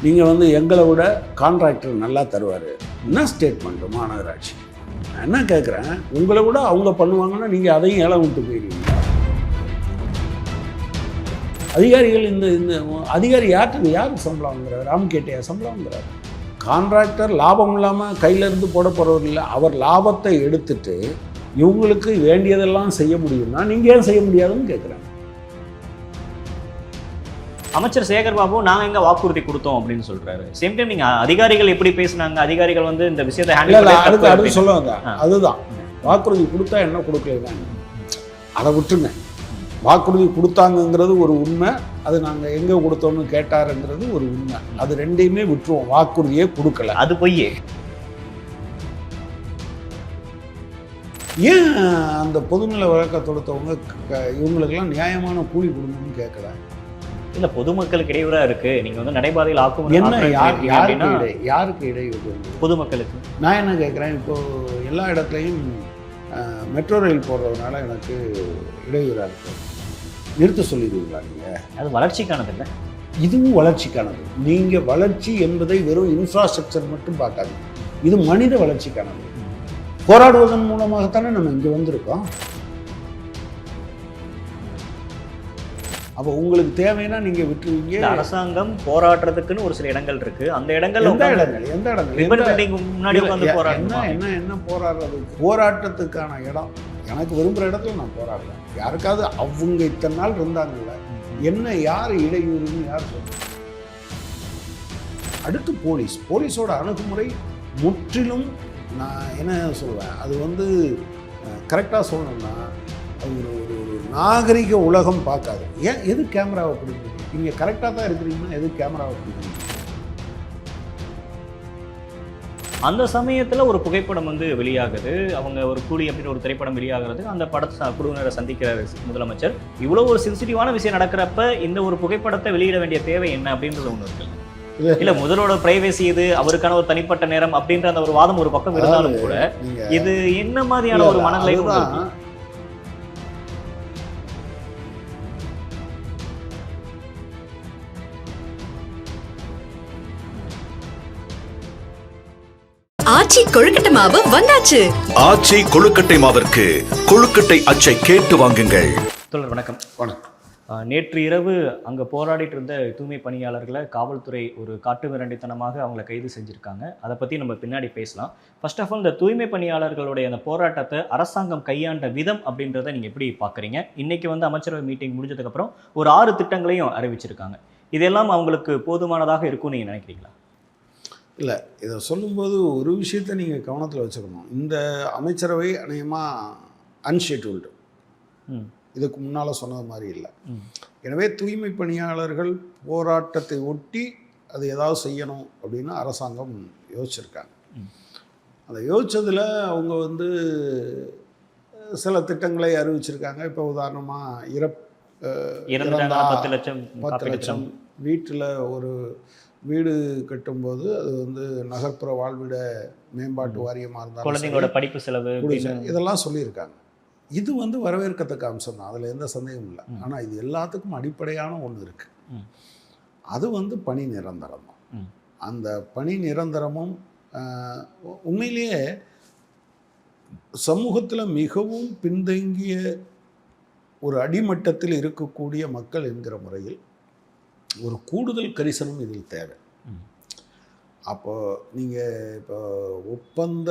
நீங்கள் வந்து எங்களை விட கான்ட்ராக்டர் நல்லா தருவார். என்ன ஸ்டேட்மெண்ட்டு மாநகராட்சி? நான் என்ன கேட்குறேன், உங்களை விட அவங்க பண்ணுவாங்கன்னா நீங்கள் அதையும் ஏலம் விட்டு போயிடுவீங்க. அதிகாரிகள் இந்த அதிகாரி யாருக்கு சம்பளம் வாங்குறாரு? ராம்கேட்டையா சம்பளம் வாங்குறாரு? கான்ட்ராக்டர் லாபம் இல்லாமல் கையிலேருந்து போட போகிறவர் இல்லை. அவர் லாபத்தை எடுத்துட்டு இவங்களுக்கு வேண்டியதெல்லாம் செய்ய முடியும்னா நீங்கள் ஏன் செய்ய முடியாதுன்னு கேட்குறேன். அமைச்சர் சேகர் பாபு நாங்க எங்க வாக்குறுதி கொடுத்தோம் அப்படின்னு சொல்றாரு. சேம் டைம் நீங்க அதிகாரிகள் எப்படி பேசினாங்க, அதிகாரிகள் வந்து இந்த விஷயத்தை அடுத்து சொல்லுவாங்க. அதுதான் வாக்குறுதி கொடுத்தா என்ன கொடுக்கலதான் அதை விட்டுருங்க. வாக்குறுதி கொடுத்தாங்கங்கிறது ஒரு உண்மை, அது நாங்கள் எங்கே கொடுத்தோம்னு கேட்டாருங்கிறது ஒரு உண்மை. அது ரெண்டையுமே விட்டுருவோம். வாக்குறுதியே கொடுக்கல, அது பொய்யே. ஏன் அந்த பொதுநல வழக்க தொடுத்தவங்க இவங்களுக்கெல்லாம் நியாயமான கூலி கொடுங்கன்னு கேட்கல? இல்ல, பொதுமக்களுக்கு இடையூறா இருக்கு, நீங்க வந்து நடைபாதையில் ஆக்கும் என்ன யாருக்கு இடையூறு? பொதுமக்களுக்கு. நான் என்ன கேட்குறேன், இப்போ எல்லா இடத்துலையும் மெட்ரோ ரயில் போடுறதுனால எனக்கு இடையூறாக இருக்கு. நிறுத்த சொல்லிடுவீங்களா நீங்கள்? அது வளர்ச்சிக்கானது இல்லை, இதுவும் வளர்ச்சிக்கானது. நீங்கள் வளர்ச்சி என்பதை வெறும் இன்ஃப்ராஸ்ட்ரக்சர் மட்டும் பார்க்காது, இது மனித வளர்ச்சிக்கானது. போராடுவதன் மூலமாகத்தானே நம்ம இங்கே வந்திருக்கோம். அப்போ உங்களுக்கு தேவைன்னா நீங்க விட்டுருவீங்க. அரசாங்கம் போராடுறதுக்குன்னு ஒரு சில இடங்கள் இருக்கு, அந்த இடங்கள் எந்த இடங்கள் முன்னாடி உட்கார்ந்து என்ன போராடுறது? போராட்டத்துக்கான இடம் எனக்கு விரும்புகிற இடத்துல நான் போராடுறேன். யாருக்காவது அவங்க இத்தனை நாள் இருந்தாங்கல்ல, என்ன யார் இடையூறுன்னு யார் சொல்லுங்க? அடுத்து போலீஸோட அணுகுமுறை முற்றிலும் நான் என்ன சொல்லுவேன், அது வந்து கரெக்டாக சொல்லணும்னா அது ஒரு நாகரிக உலகம் பார்க்காது. ஏன் எது கேமராவை பிடிக்குது? நீங்கள் கரெக்டாக தான் இருக்கிறீங்கன்னா எது கேமராவை பிடிக்குது? அந்த சமயத்தில் ஒரு புகைப்படம் வந்து வெளியாகுது, அவங்க ஒரு கூலி அப்படின்னு ஒரு திரைப்படம் வெளியாகிறது. அந்த படத்தை குழுவினரை சந்திக்கிறார் முதலமைச்சர். இவ்வளோ ஒரு சென்சிட்டிவான விஷயம் நடக்கிறப்ப இந்த ஒரு புகைப்படத்தை வெளியிட வேண்டிய தேவை என்ன அப்படின்றது ஒன்று இருக்கு. இல்ல, முதலோட பிரைவேசி இது, அவருக்கான ஒரு தனிப்பட்ட நேரம் அப்படின்ற அந்த ஒரு வாதம் ஒரு பக்கம் இருந்தாலும் கூட இது என்ன மாதிரியான ஒரு மனநிலை? ஆச்சி கொழுக்கட்டை மாவு வந்தாச்சு. ஆச்சி கொழுக்கட்டை மாவிற்கு கொழுக்கட்டை அச்சை கேட்டு வாங்குங்கள். தோழர் வணக்கம். வணக்கம். நேற்று இரவு அங்கே போராடிட்டு இருந்த தூய்மை பணியாளர்களை காவல்துறை ஒரு காட்டு மிராண்டித்தனமாக அவங்கள கைது செஞ்சுருக்காங்க. அதை பற்றி நம்ம பின்னாடி பேசலாம். ஃபர்ஸ்ட் ஆஃப் ஆல், இந்த தூய்மை பணியாளர்களுடைய அந்த போராட்டத்தை அரசாங்கம் கையாண்ட விதம் அப்படின்றத நீங்கள் எப்படி பார்க்குறீங்க? இன்றைக்கி வந்து அமைச்சரவை மீட்டிங் முடிஞ்சதுக்கப்புறம் ஒரு 6 திட்டங்களையும் அறிவிச்சிருக்காங்க. இதெல்லாம் அவங்களுக்கு போதுமானதாக இருக்கும்னு நீங்கள் நினைக்கிறீங்களா? இல்லை, இதை சொல்லும்போது ஒரு விஷயத்தை நீங்கள் கவனத்தில் வச்சுக்கணும். இந்த அமைச்சரவை அநேகமாக அன்ஷெட்யூல்டு, இதுக்கு முன்னால் சொன்னது மாதிரி இல்லை. எனவே தூய்மை பணியாளர்கள் போராட்டத்தை ஒட்டி அது ஏதாவது செய்யணும் அப்படின்னு அரசாங்கம் யோசிச்சிருக்காங்க. அதை யோசித்ததில் அவங்க வந்து சில திட்டங்களை அறிவிச்சிருக்காங்க. இப்போ உதாரணமாக 10 லட்சம் வீட்டில் ஒரு வீடு கட்டும்போது அது வந்து நகர்ப்புற வாழ்விட மேம்பாட்டு வாரியமாக இருந்தாலும் குழந்தைங்களோட படிப்பு செலவு இதெல்லாம் சொல்லியிருக்காங்க. இது வந்து வரவேற்கத்தக்க அம்சம் தான், அதில் எந்த சந்தேகமும் இல்லை. ஆனால் இது எல்லாத்துக்கும் அடிப்படையான ஒன்று இருக்குது, அது வந்து பணி நிரந்தரம் தான். அந்த பணி நிரந்தரமும் உண்மையிலேயே சமூகத்தில் மிகவும் பின்தங்கிய ஒரு அடிமட்டத்தில் இருக்கக்கூடிய மக்கள் என்கிற முறையில் ஒரு கூடுதல் கரிசனம் இதில் தேவை. அப்போது நீங்கள் இப்போ ஒப்பந்த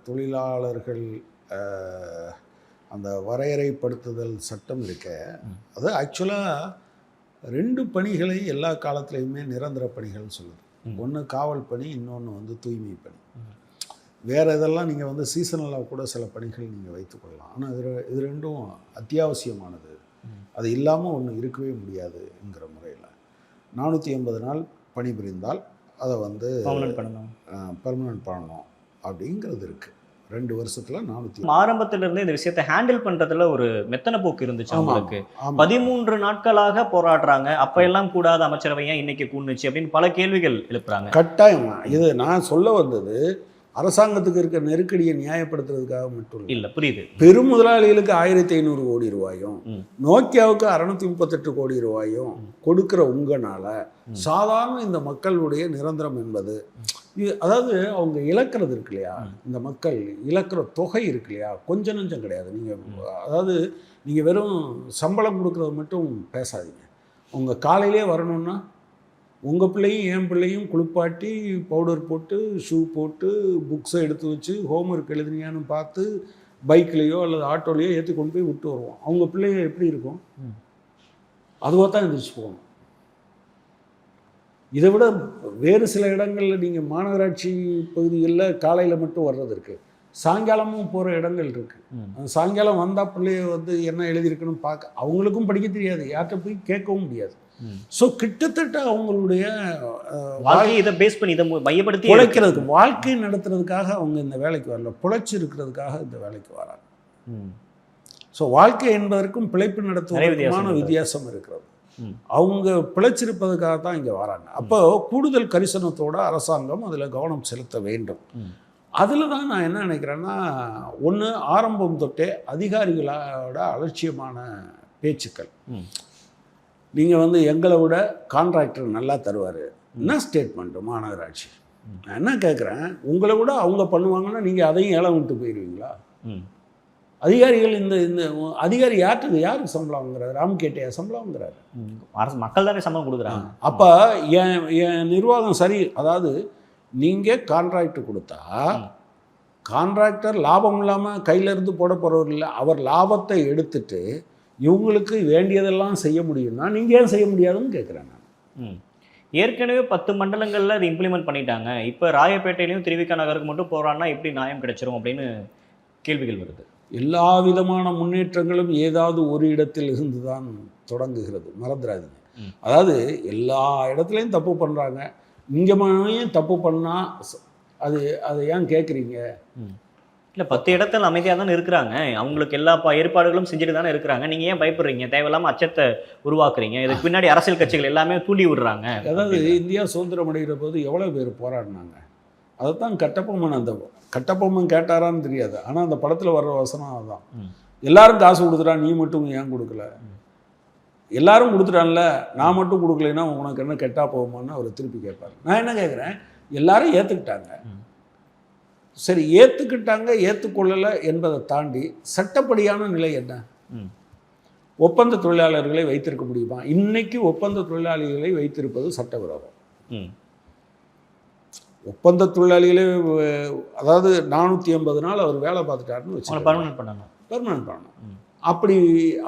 தொழிலாளர்கள் அந்த வரையறைப்படுத்துதல் சட்டம் இருக்க, அது ஆக்சுவலாக 2 பணிகளை எல்லா காலத்துலேயுமே நிரந்தர பணிகள்னு சொல்லுது. ஒன்று காவல் பணி, இன்னொன்று வந்து தூய்மை பணி. வேறு இதெல்லாம் நீங்கள் வந்து சீசனலாக கூட சில பணிகள் நீங்கள் வைத்துக்கொள்ளலாம். ஆனால் இது ரெண்டும் அத்தியாவசியமானது. அது இல்லாமல் ஒன்று இருக்கவே முடியாதுங்கிற முறையில் 480 நாள் பணிபுரிந்தால் அதை வந்து பர்மனன்ட் பண்ணணும் அப்படிங்கிறது இருக்குது. 2 வருஷத்துல 400. ஆரம்பத்திலிருந்து இந்த விஷயத்தை ஹேண்டில் பண்றதுல ஒரு மெத்தன போக்கு இருந்துச்சு அவங்களுக்கு. 13 நாட்களாக போராடுறாங்க, அப்ப எல்லாம் கூடாத அமைச்சரவை ஏன் இன்னைக்கு கூண்டுச்சு அப்படின்னு பல கேள்விகள் எழுப்புறாங்க. கட்டாயம் இது நான் சொல்ல வந்தது, அரசாங்கத்துக்கு இருக்க நெருக்கடியை நியாயப்படுத்துறதுக்காக மட்டும் இல்லை. இல்லை, புரியுது. பெரும் முதலாளிகளுக்கு 1500 கோடி ரூபாயும் நோக்கியாவுக்கு 638 கோடி ரூபாயும் கொடுக்குற உங்களால் சாதாரண இந்த மக்களுடைய நிரந்தரம் என்பது அதாவது அவங்க இழக்கிறது இருக்கு இல்லையா, இந்த மக்கள் இழக்கிற தொகை இருக்கு இல்லையா, கொஞ்சம் நஞ்சம் கிடையாது. நீங்கள் அதாவது நீங்கள் வெறும் சம்பளம் கொடுக்குறது மட்டும் பேசாதீங்க. உங்கள் காலையிலே வரணும்னா உங்கள் பிள்ளையும் என் பிள்ளையும் குளிப்பாட்டி பவுடர் போட்டு ஷூ போட்டு புக்ஸை எடுத்து வச்சு ஹோம்ஒர்க் எழுதுனியான்னு பார்த்து பைக்லேயோ அல்லது ஆட்டோலையோ ஏற்றி கொண்டு போய் விட்டு வருவோம். அவங்க பிள்ளைங்க எப்படி இருக்கும்? அதுவாக தான் எந்திரிச்சு போகணும். இதை விட வேறு சில இடங்களில் நீங்கள் மாநகராட்சி பகுதிகளில் காலையில் மட்டும் வர்றது இருக்குது, சாயங்காலமும் போகிற இடங்கள் இருக்குது. சாயங்காலம் வந்தால் பிள்ளைய வந்து என்ன எழுதியிருக்குன்னு பார்க்க அவங்களுக்கும் படிக்க தெரியாது, யார்கிட்ட போய் கேட்கவும் முடியாது. ஸோ கிட்டத்தட்ட அவங்களுடைய வாழ்க்கையை இதை பேஸ் பண்ணி இதை மையப்படுத்தி பிழைக்கிறதுக்கு வாழ்க்கை நடத்துறதுக்காக அவங்க இந்த வேலைக்கு வரல, பிழைச்சி இருக்கிறதுக்காக இந்த வேலைக்கு வராங்க. ஸோ வாழ்க்கை என்பதற்கும் பிழைப்பு நடத்துவதற்குமான வித்தியாசம் இருக்கிறது. அவங்க பிழைச்சிருப்பதுக்காக தான் இங்கே வராங்க. அப்போ கூடுதல் கரிசனத்தோட அரசாங்கம் அதில் கவனம் செலுத்த வேண்டும். அதில் தான் நான் என்ன நினைக்கிறேன்னா, ஒன்று ஆரம்பம் தொட்டே அதிகாரிகளோட அலட்சியமான பேச்சுக்கள். நீங்கள் வந்து எங்களை விட கான்ட்ராக்டர் நல்லா தருவார், என்ன ஸ்டேட்மெண்ட்டு மாநகராட்சி? நான் என்ன கேட்குறேன், உங்களை விட அவங்க பண்ணுவாங்கன்னா நீங்கள் அதையும் ஏலம் விட்டு போயிடுவீங்களா? அதிகாரிகள் இந்த அதிகாரி யாருக்கு சம்பளம் வாங்குறாரு? ராம்கேட்டையா சம்பளம் வாங்குறாரு? அரசு மக்கள் தானே சம்பளம் கொடுக்குறாங்க. அப்போ என் நிர்வாகம் சரி, அதாவது நீங்கள் கான்ட்ராக்ட் கொடுத்தா கான்ட்ராக்டர் லாபம் இல்லாமல் கையிலேருந்து போட போகிறவர் இல்லை, அவர் லாபத்தை எடுத்துட்டு இவங்களுக்கு வேண்டியதெல்லாம் செய்ய முடியும்னா நீங்கள் ஏன் செய்ய முடியாதுன்னு கேட்குறேன் நான். ஏற்கனவே 10 மண்டலங்களில் அது இம்ப்ளிமெண்ட் பண்ணிட்டாங்க, இப்போ ராயப்பேட்டையிலையும் திருவிக நகருக்கு மட்டும் போகிறான்னா எப்படி நியாயம் கிடைச்சிரும் அப்படின்னு கேள்விகள் வருது. எல்லா விதமான முன்னேற்றங்களும் ஏதாவது ஒரு இடத்தில் இருந்து தான் தொடங்குகிறது, மறந்துடாதீங்க. அதாவது எல்லா இடத்துலையும் தப்பு பண்ணுறாங்க, இங்கே மட்டும் தப்பு பண்ணால் அது ஏன் கேட்குறீங்க? இல்லை, 10 இடத்துல அமைதியாக தானே இருக்கிறாங்க, அவங்களுக்கு எல்லா ஏற்பாடுகளும் செஞ்சுட்டு தானே இருக்கிறாங்க. நீங்கள் ஏன் பயப்படுறீங்க? தேவையில்லாமல் அச்சத்தை உருவாக்குறீங்க. இதுக்கு பின்னாடி அரசியல் கட்சிகள் எல்லாமே தூண்டி விடுறாங்க. அதாவது இந்தியா சுதந்திரம் அடைகிற போது எவ்வளோ பேர் போராடினாங்க, அதைத்தான் கட்டபொம்மன் அந்த கட்டபொம்மன் கேட்டாரான்னு தெரியாது, ஆனால் அந்த படத்தில் வர்ற வசனம் அதுதான். எல்லாரும் காசு கொடுத்துட்டான், நீ மட்டும் ஏன் கொடுக்கல? எல்லாரும் கொடுத்துட்டான்ல, நான் மட்டும் கொடுக்கலைன்னா உனக்கு என்ன கெட்டா போகுமான்னு அவர் திருப்பி கேட்பார். நான் என்ன கேட்குறேன், எல்லாரும் ஏற்றுக்கிட்டாங்க, சரி ஏற்றுக்கிட்டாங்க, ஏற்றுக்கொள்ளலை என்பதை தாண்டி சட்டப்படியான நிலை என்ன? ஒப்பந்த தொழிலாளர்களை வைத்திருக்க முடியுமா? இன்னைக்கு ஒப்பந்த தொழிலாளிகளை வைத்திருப்பது சட்டவிரோதம். ஒப்பந்த தொழிலாளிகளே அதாவது 480 நாள் அவர் வேலை பார்த்துட்டாருன்னு வச்சு பர்மனன்ட் பண்ணணும்.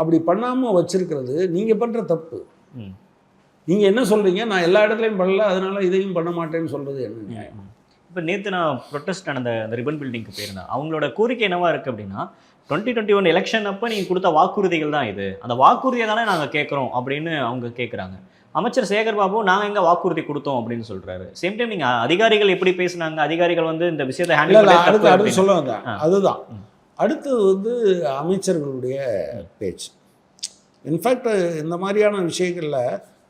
அப்படி பண்ணாமல் வச்சிருக்கிறது நீங்கள் பண்ணுற தப்பு. நீங்கள் என்ன சொல்கிறீங்க, நான் எல்லா இடத்துலையும் பண்ணல அதனால இதையும் பண்ண மாட்டேன்னு சொல்கிறது என்ன நியாயம்? இப்போ நேற்று நான் ப்ரொட்டஸ்ட் நடந்த அந்த ரிபன் பில்டிங்க்கு போயிருந்தேன். அவங்களோட கோரிக்கை என்னவா இருக்குது அப்படின்னா, 2021 எலெக்ஷன் அப்போ நீங்கள் கொடுத்த வாக்குறுதிகள் தான் இது, அந்த வாக்குறுதியை தானே நாங்கள் கேட்குறோம் அப்படின்னு அவங்க கேட்குறாங்க. அமைச்சர் சேகர் பாபு நாங்கள் எங்கே வாக்குறுதி கொடுத்தோம் அப்படின்னு சொல்கிறாரு. சேம் டைம் நீங்கள் அதிகாரிகள் எப்படி பேசுனாங்க, அதிகாரிகள் வந்து இந்த விஷயத்தை அடுத்து சொல்ல வந்தேன். அதுதான் அடுத்தது வந்து அமைச்சர்களுடைய பேச்சு. இன்ஃபேக்ட் இந்த மாதிரியான விஷயங்களில்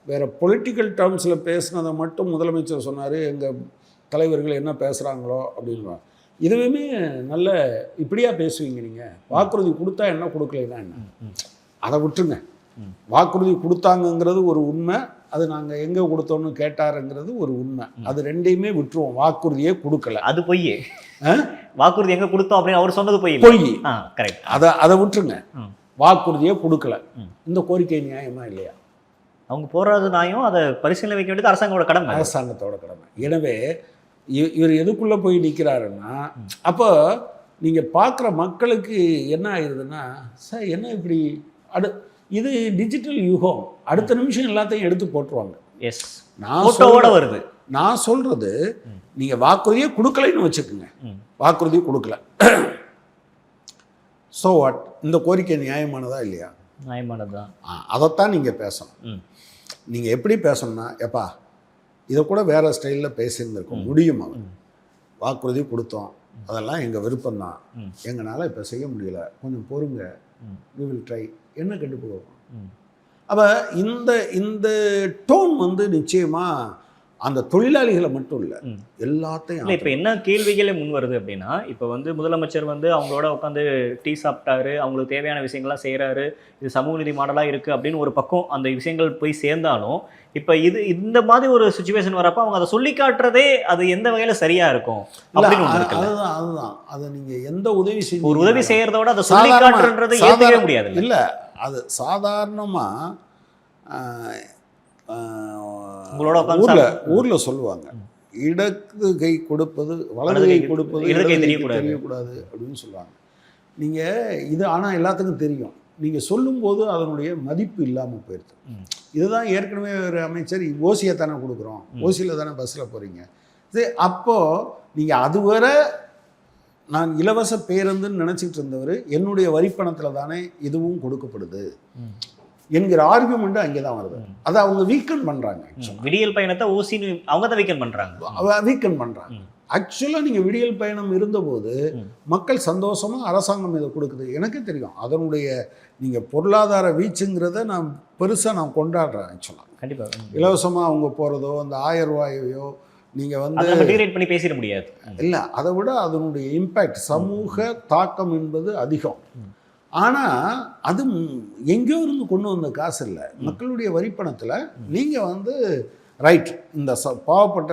வேறு பொலிட்டிக்கல் டேர்ம்ஸில் பேசுனதை மட்டும் முதலமைச்சர் சொன்னார், எங்கள் தலைவர்கள் என்ன பேசுகிறாங்களோ அப்படின்னு. இதுவுமே நல்ல இப்படியா பேசுவீங்க நீங்கள்? வாக்குறுதி கொடுத்தா என்ன, கொடுக்கலைன்னா என்ன, அதை விட்டுருங்க. வாக்குறுதி கொடுத்தாங்கங்கிறது ஒரு உண்மை, அது நாங்கள் எங்கே கொடுத்தோன்னு கேட்டாருங்கிறது ஒரு உண்மை, அது ரெண்டையுமே விட்டுருவோம். வாக்குறுதியே கொடுக்கல, அது பொய். வாக்குறுதி எங்கே கொடுத்தோம் அப்படின்னு அவர் சொன்னது பொய். கரெக்ட், அதை விட்டுருங்க. வாக்குறுதியே கொடுக்கல, இந்த கோரிக்கை நியாயமா இல்லையா? அவங்க போராது நியாயம், அதை பரிசீலனை வைக்க வேண்டியது அரசாங்கத்தோட கடமை. எனவே இவர் எதுக்குள்ளே போய் நிற்கிறாருன்னா, அப்போ நீங்கள் பார்க்குற மக்களுக்கு என்ன ஆயிடுதுன்னா, சார் என்ன இப்படி இது டிஜிட்டல் யுகம், அடுத்த நிமிஷம் எல்லாத்தையும் எடுத்து போட்டுருவாங்க. எஸ், நான் வருது. நான் சொல்கிறது, நீங்கள் வாக்குறுதியே கொடுக்கலைன்னு வச்சுக்கோங்க, வாக்குறுதியை கொடுக்கல, ஸோ வாட்? இந்த கோரிக்கை நியாயமானதா இல்லையா? நியாயமானது தான். அதைத்தான் நீங்கள் பேசணும். நீங்கள் எப்படி பேசணும்னா, எப்பா இதை கூட வேறு ஸ்டைலில் பேசியிருந்திருக்கோம் முடியும். அவன் வாக்குறுதி கொடுத்தோம், அதெல்லாம் எங்கள் விருப்பம்தான், எங்களால் இப்போ செய்ய முடியல, கொஞ்சம் பொறுங்க, we will try, என்ன கெட்டு போகும். அப்போ இந்த டோன் வந்து நிச்சயமாக அந்த தொழிலாளிகளை மட்டும் இல்லை, ம். எல்லாத்தையும் இல்லை இப்போ என்ன கேள்விகளே முன் வருது அப்படின்னா, இப்போ வந்து முதலமைச்சர் வந்து அவங்களோட உட்காந்து டீ சாப்பிட்டாரு, அவங்களுக்கு தேவையான விஷயங்கள்லாம் செய்கிறாரு, இது சமூக நீதி மாடலாக இருக்குது அப்படின்னு ஒரு பக்கம் அந்த விஷயங்கள் போய் சேர்ந்தாலும், இப்போ இந்த மாதிரி ஒரு சுச்சுவேஷன் வரப்போ அவங்க அதை சொல்லி காட்டுறதே அது எந்த வகையில் சரியாக இருக்கும் அப்படின்னு ஒன்று இருக்குல்ல. அதுதான் அதை நீங்கள் எந்த உதவி செய்ய ஒரு உதவி செய்கிறதோட அதை சொல்லி காட்டுறதை ஏற்றுக்கவே முடியாது. இல்லை, அது சாதாரணமாக உங்களோட ஊரில் சொல்லுவாங்க, இடது கை கொடுப்பது வலது கை கொடுப்பது இடது கை தெரியக்கூடாது அப்படின்னு சொல்லுவாங்க. நீங்கள் இது ஆனால் எல்லாத்துக்கும் தெரியும், நீங்கள் சொல்லும்போது அதனுடைய மதிப்பு இல்லாமல் போயிடுது. இதுதான் ஏற்கனவே ஒரு அமைச்சர் ஓசியை தானே கொடுக்குறோம், ஓசியில் தானே பஸ்ஸில் போகிறீங்க, இது அப்போது நீங்கள் அதுவரை நான் இலவச பேருந்துன்னு நினச்சிக்கிட்டு இருந்தவர் என்னுடைய வரிப்பணத்தில் தானே இதுவும் கொடுக்கப்படுது என்கிற ஆர்குமெண்ட் அங்கே தான் வருது. அதை அவங்க வீக்கன் பண்ணுறாங்க. விடியல் பயணத்தை ஓசின்னு அவங்க தான் வீக்கன் பண்ணுறாங்க. ஆக்சுவலாக நீங்கள் விடியல் பயணம் இருந்தபோது மக்கள் சந்தோஷமாக அரசாங்கம் இதை கொடுக்குது. எனக்கே தெரியும் அதனுடைய நீங்கள் பொருளாதார வீச்சுங்கிறத நான் பெருசாக நான் கொண்டாடுறேன். ஆக்சுவலாக கண்டிப்பாக இலவசமாக அவங்க போகிறதோ அந்த 1000 ரூபாயோ நீங்கள் வந்து டிகிரேட் பண்ணி பேசிட முடியாது. இல்லை, அதை விட அதனுடைய இம்பேக்ட் சமூக தாக்கம் என்பது அதிகம். ஆனால் அது எங்கேயோ இருந்து கொண்டு வந்த காசு இல்லை, மக்களுடைய வரிப்பணத்தில். நீங்கள் வந்து ரைட், இந்த பாவப்பட்ட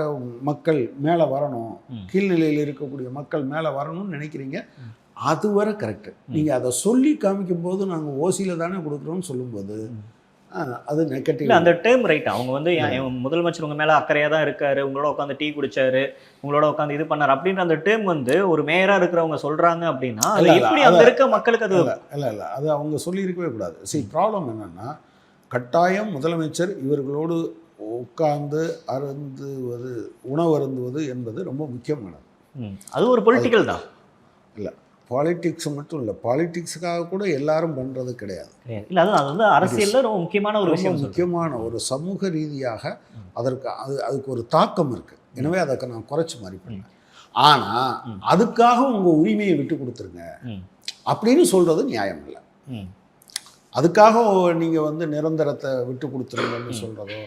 மக்கள் மேலே வரணும், கீழ்நிலையில் இருக்கக்கூடிய மக்கள் மேலே வரணும்னு நினைக்கிறீங்க, அதுவரை கரெக்டு. நீங்கள் அதை சொல்லி காமிக்கும் போது நாங்கள் ஓசியில் தானே கொடுக்குறோன்னு சொல்லும்போது அது நெகட்டிவ். அந்த டேர்ம் ரைட். அவங்க வந்து முதலமைச்சர் உங்க மேலே அக்கறையாக தான் இருக்காரு, உங்களோட உட்காந்து டீ குடிச்சாரு, உங்களோட உட்காந்து இது பண்ணார் அப்படின்ற அந்த டேர்ம் வந்து ஒரு மேயராக இருக்கிறவங்க சொல்கிறாங்க அப்படின்னா அது எப்படி அங்கே இருக்க மக்களுக்கு அது இல்லை அது அவங்க சொல்லியிருக்கவே கூடாது. ப்ராப்ளம் என்னென்னா, கட்டாயம் முதலமைச்சர் இவர்களோடு உட்கார்ந்து அருந்துவது, உணவு அருந்துவது என்பது ரொம்ப முக்கியமானது. அது ஒரு பொலிட்டிக்கல் தான். இல்லை, பாலிடிக்ஸ் மட்டும் இல்லை, பாலிடிக்ஸுக்காக கூட எல்லாரும் பண்ணுறது கிடையாது. இல்லை, அது வந்து அரசியலில் ரொம்ப முக்கியமான ஒரு விஷயம், முக்கியமான ஒரு சமூக ரீதியாக அதுக்கு ஒரு தாக்கம் இருக்குது. எனவே அதை நான் குறைச்சி மாதிரி பண்ணேன். ஆனால் அதுக்காக உங்கள் உரிமையை விட்டு கொடுத்துருங்க அப்படின்னு சொல்கிறது நியாயம் இல்லை. அதுக்காக நீங்கள் வந்து நிரந்தரத்தை விட்டு கொடுத்துருங்கன்னு சொல்கிறதோ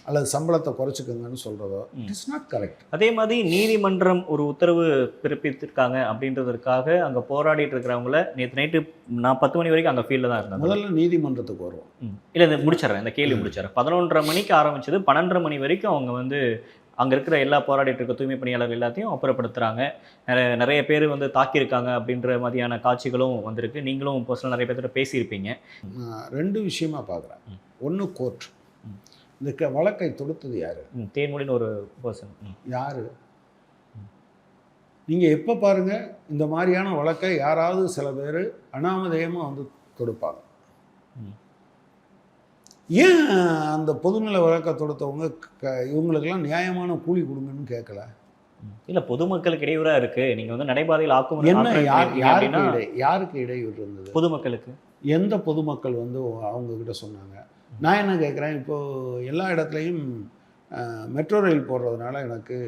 அல்லது சம்பளத்தை குறைச்சிக்கோங்கன்னு சொல்கிறதோ இட் இஸ் நாட் கரெக்ட். அதே மாதிரி நீதிமன்றம் ஒரு உத்தரவு பிறப்பித்திருக்காங்க அப்படின்றதுக்காக அங்கே போராடிட்டு இருக்கிறவங்கள நேற்று நைட்டு நான் 10 மணி வரைக்கும் அங்கே ஃபீல்டில் தான் இருந்தேன். முதல்ல நீதிமன்றத்துக்கு வருவோம். இல்லை, இந்த முடிச்சிடறேன், இந்த கேள்வி முடிச்சிடறேன். 11:30 மணிக்கு ஆரம்பிச்சது, 12:30 மணி வரைக்கும் அவங்க வந்து அங்கே இருக்கிற எல்லா போராடிட்டு இருக்க தூய்மை பணியாளர்கள் எல்லாத்தையும் அப்புறப்படுத்துகிறாங்க. நிறைய பேர் வந்து தாக்கியிருக்காங்க அப்படின்ற மாதிரியான காட்சிகளும் வந்திருக்கு. நீங்களும் பர்சனல் நிறைய பேர்கிட்ட பேசியிருப்பீங்க. ரெண்டு விஷயமா பார்க்குறேன். ஒன்று கோர்ட், இந்த வழக்கை தொடுத்தது யார்? தேன்மொழின்னு ஒரு பர்சன். யார்? நீங்கள் எப்போ பாருங்கள் இந்த மாதிரியான வழக்கை யாராவது சில பேர் அனாமதேயமாக வந்து தொடுப்பாங்க. ஏன் அந்த பொதுநல வழக்கை தொடுத்தவங்க இவங்களுக்கெல்லாம் நியாயமான கூலி கொடுங்கன்னு கேட்கல? இல்லை, பொதுமக்களுக்கு இடையூறாக இருக்குது, நீங்கள் வந்து நடைபாதையில் ஆக்கும் என்ன யாருக்கு இடையூறு இருந்தது? பொதுமக்களுக்கு. எந்த பொதுமக்கள் வந்து அவங்கக்கிட்ட சொன்னாங்க? நான் என்ன கேட்குறேன், இப்போது எல்லா இடத்துலையும் மெட்ரோ ரயில் போடுறதுனால எனக்கு